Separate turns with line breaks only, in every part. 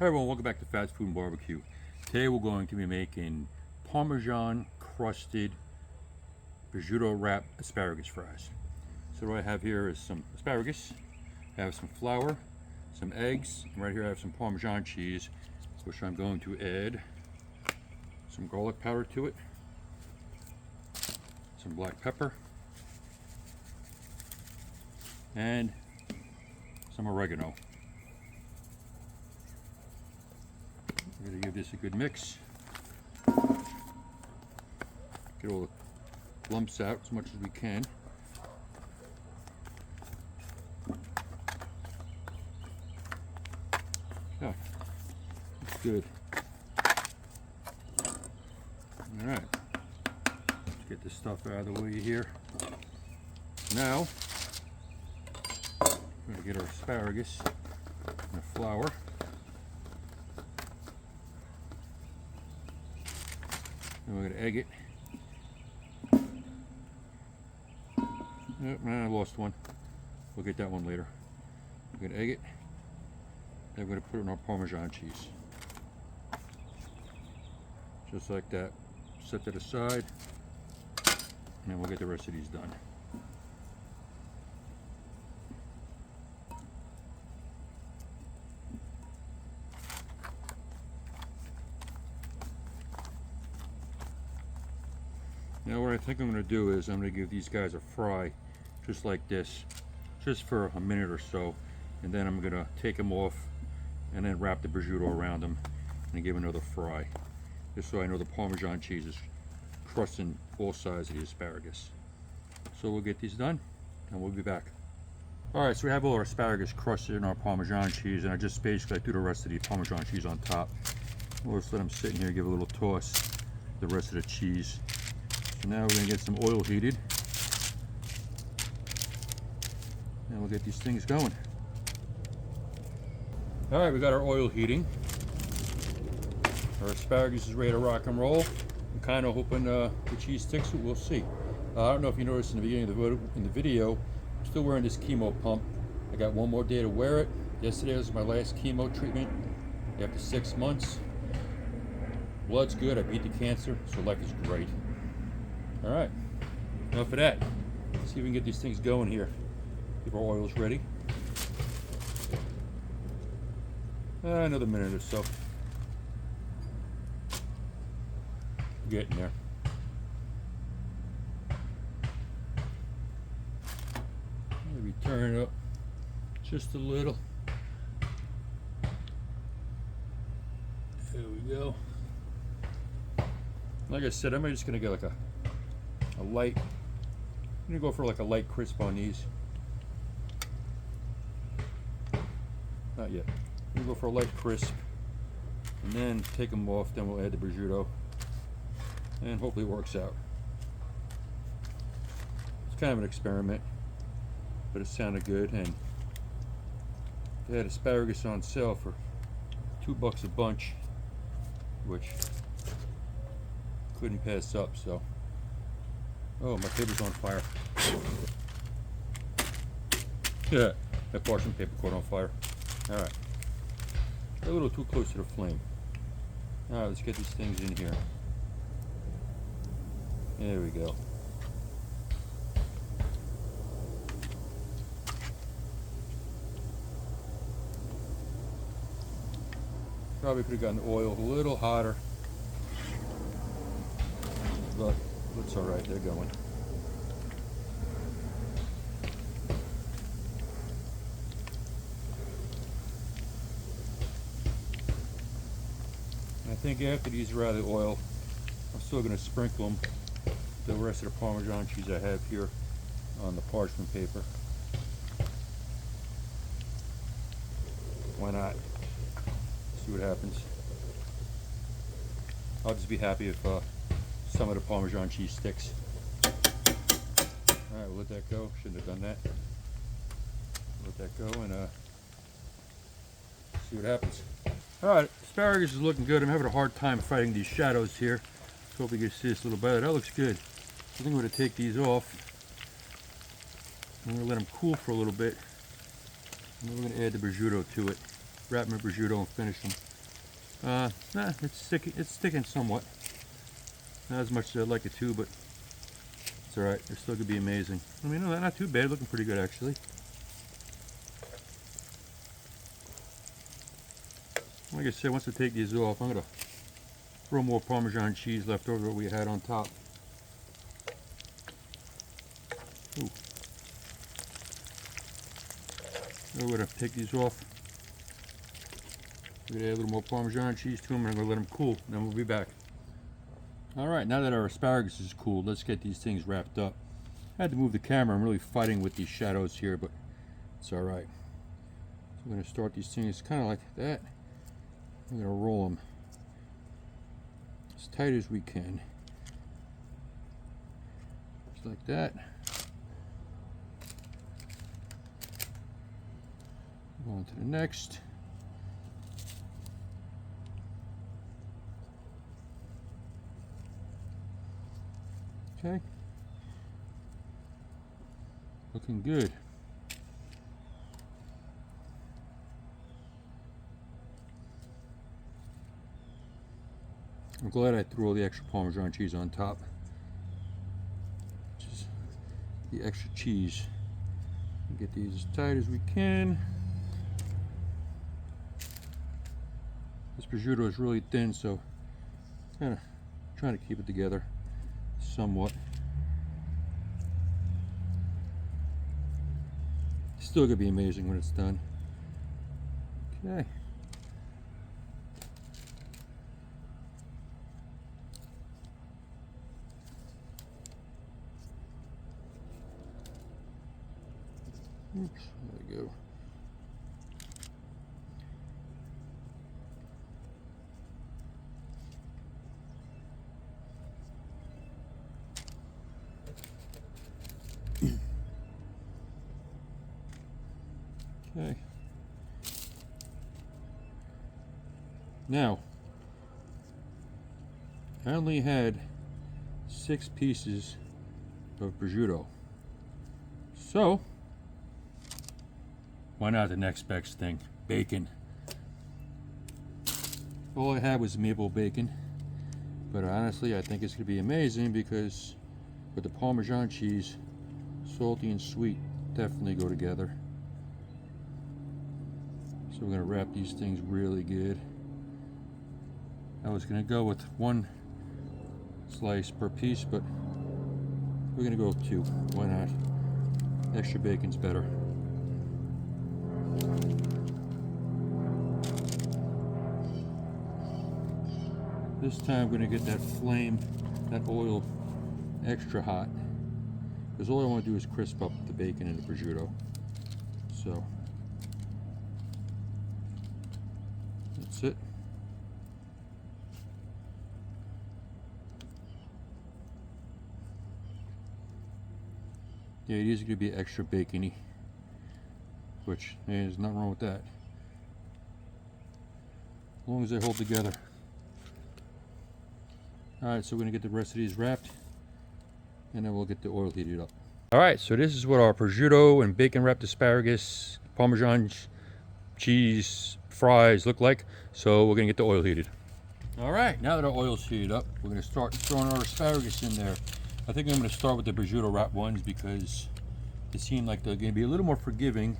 Hi everyone, welcome back to Fast Food and Barbecue. Today we're going to be making Parmesan crusted prosciutto wrapped asparagus fries. So what I have here is some asparagus, I have some flour, some eggs, and right here I have some Parmesan cheese, which I'm going to add some garlic powder to it, some black pepper, and some oregano. We're going to give this a good mix. Get all the lumps out as much as we can. Yeah, that's good. Alright, let's get this stuff out of the way here. Now, we're going to get our asparagus and the flour. And we're going to egg it. Nope, I lost one. We'll get that one later. We're going to egg it. Then we're going to put it in our Parmesan cheese. Just like that. Set that aside. And then we'll get the rest of these done. Now what I think I'm going to do is I'm going to give these guys a fry just like this, just for a minute or so, and then I'm going to take them off and then wrap the prosciutto around them and give another fry, just so I know the Parmesan cheese is crusting all sides of the asparagus. So we'll get these done and we'll be back. Alright, so we have all our asparagus crusted in our Parmesan cheese, and I just basically threw the rest of the Parmesan cheese on top. We'll just let them sit in here, give a little toss, the rest of the cheese. So now we're going to get some oil heated, and we'll get these things going. Alright, we got our oil heating. Our asparagus is ready to rock and roll. I'm kind of hoping the cheese sticks, but we'll see. I don't know if you noticed in the beginning of the video, I'm still wearing this chemo pump. I got one more day to wear it. Yesterday was my last chemo treatment after 6 months. Blood's good, I beat the cancer, so life is great. Alright, enough of that. Let's see if we can get these things going here. Keep our oils ready. Another minute or so. Getting there. Maybe turn it up just a little. There we go. Like I said, I'm just gonna get like a light. I'm gonna go for like a light crisp on these. Not yet. I'm gonna go for a light crisp, and then take them off. Then we'll add the prosciutto, and hopefully it works out. It's kind of an experiment, but it sounded good, and they had asparagus on sale for $2 a bunch, which couldn't pass up. So, oh, my paper's on fire. Yeah, that parchment paper caught on fire. All right, a little too close to the flame. All right, let's get these things in here. There we go. Probably could have gotten the oil a little hotter, but looks all right. They're going. I think after these are out of the oil, I'm still going to sprinkle them the rest of the Parmesan cheese I have here on the parchment paper. Why not? See what happens. I'll just be happy if some of the Parmesan cheese sticks. Alright, we'll let that go. Shouldn't have done that. Let that go and see what happens. Alright, asparagus is looking good. I'm having a hard time fighting these shadows here. So hope you can see this a little better. That looks good. I think I'm going to take these off. I'm going to let them cool for a little bit. And then we're going to add the prosciutto to it. wrap my prosciutto and finish them. Nah, it's sticking somewhat. Not as much as I'd like it to, but it's alright. They're still gonna be amazing. I mean, no, they're not too bad. Looking pretty good, actually. Like I said, once I take these off, I'm gonna throw more Parmesan cheese left over what we had on top. Ooh. I'm gonna take these off. We're gonna add a little more Parmesan cheese to them, and I'm gonna let them cool, and then we'll be back. Alright, now that our asparagus is cooled, let's get these things wrapped up. I had to move the camera. I'm really fighting with these shadows here, but it's alright. So I'm gonna start these things kind of like that. I'm gonna roll them as tight as we can. Just like that. Go on to the next. Okay. Looking good. I'm glad I threw all the extra Parmesan cheese on top. Just the extra cheese. Get these as tight as we can. This prosciutto is really thin, so kind of trying to keep it together somewhat. Still gonna be amazing when it's done. Okay. Oops, there we go. Okay. Now, I only had 6 pieces of prosciutto. So, why not the next best thing? Bacon. All I had was maple bacon, but honestly I think it's going to be amazing because with the Parmesan cheese, salty and sweet definitely go together. So we're going to wrap these things really good. I was going to go with 1 slice per piece, but we're going to go with 2. Why not? Extra bacon's better. This time I'm going to get that flame, that oil extra hot, because all I want to do is crisp up the bacon and the prosciutto. So that's it. Yeah, it is going to be extra bacony, which there's nothing wrong with that, as long as they hold together. Alright, so we're going to get the rest of these wrapped, and then we'll get the oil heated up. Alright, so this is what our prosciutto and bacon wrapped asparagus, Parmesan cheese fries look like. So we're going to get the oil heated. Alright, now that our oil's heated up, we're going to start throwing our asparagus in there. I think I'm going to start with the prosciutto wrapped ones because they seem like they're going to be a little more forgiving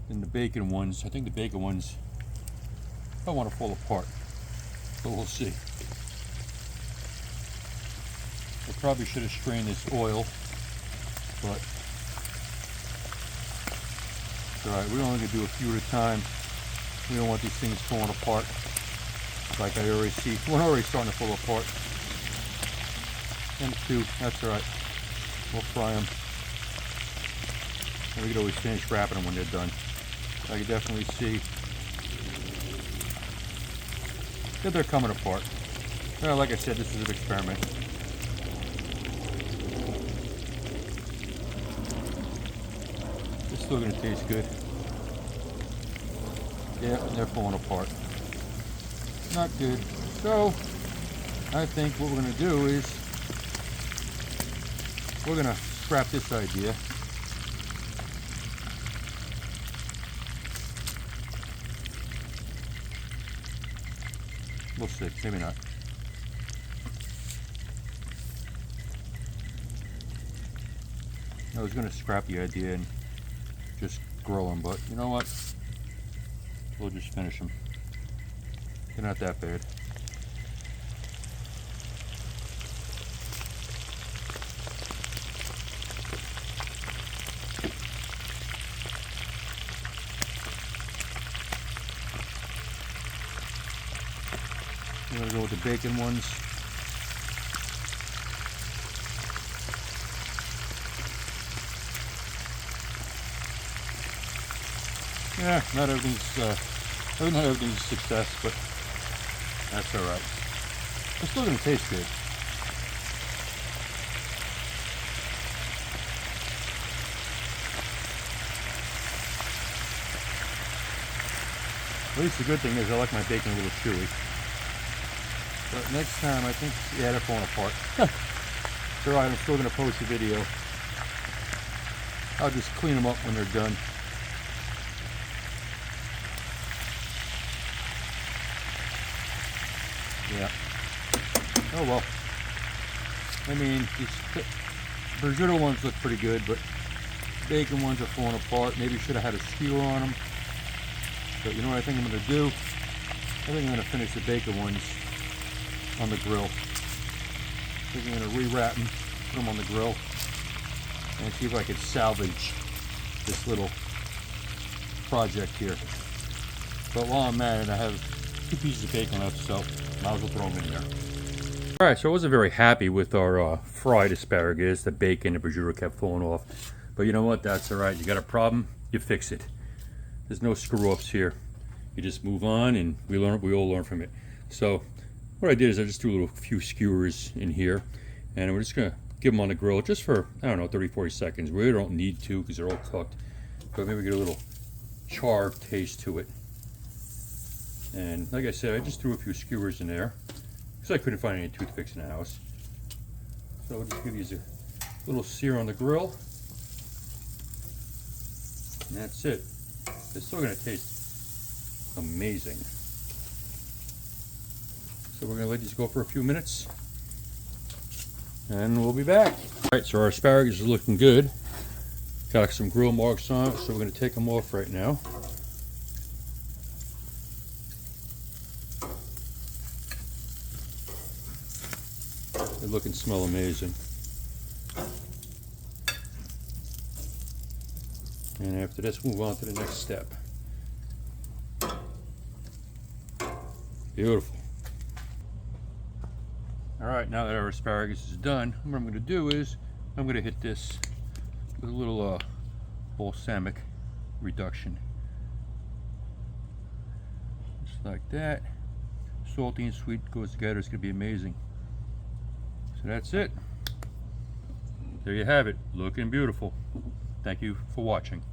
than the bacon ones. I think the bacon ones don't want to fall apart, but we'll see. I probably should have strained this oil, but it's alright. We're only going to do a few at a time. We don't want these things falling apart. Like I already see, one already starting to fall apart. And 2, that's alright. We'll fry them. And we can always finish wrapping them when they're done. I can definitely see that they're coming apart. Well, like I said, this is an experiment. It's still going to taste good. Yeah, they're falling apart. Not good. So, I think what we're going to do is we're going to scrap this idea. We'll see, maybe not. I was gonna scrap the idea and just grill them, but you know what? We'll just finish them. They're not that bad. I'm gonna go with the bacon ones. Yeah, not everything's a success, but that's all right. It's still gonna taste good. At least the good thing is I like my bacon a little chewy. But next time, I think, yeah, they're falling apart. It's alright, I'm still going to post a video. I'll just clean them up when they're done. Yeah. Oh well. I mean, these prosciutto ones look pretty good, but bacon ones are falling apart. Maybe should have had a skewer on them. But you know what I think I'm going to do? I think I'm going to finish the bacon ones on the grill. I think I'm going to re-wrap them, put them on the grill, and see if I could salvage this little project here. But while I'm at it, I have 2 pieces of bacon left, so might as well throw them in there. Alright, so I wasn't very happy with our fried asparagus. The bacon, the prosciutto kept falling off. But you know what? That's alright. You got a problem, you fix it. There's no screw-ups here. You just move on, and we all learn from it. So what I did is I just threw a few skewers in here, and we're just gonna give them on the grill just for, I don't know, 30-40 seconds. We really don't need to because they're all cooked, but maybe get a little char taste to it. And like I said, I just threw a few skewers in there because I couldn't find any toothpicks in the house. So we'll just give these a little sear on the grill, and that's it. It's still gonna taste amazing. So we're gonna let these go for a few minutes, and we'll be back. All right, so our asparagus is looking good. Got some grill marks on it, so we're gonna take them off right now. They look and smell amazing. And after this, move on to the next step. Beautiful. All right, now that our asparagus is done, what I'm going to do is I'm going to hit this with a little balsamic reduction. Just like that. Salty and sweet goes together. It's going to be amazing. So that's it. There you have it. Looking beautiful. Thank you for watching.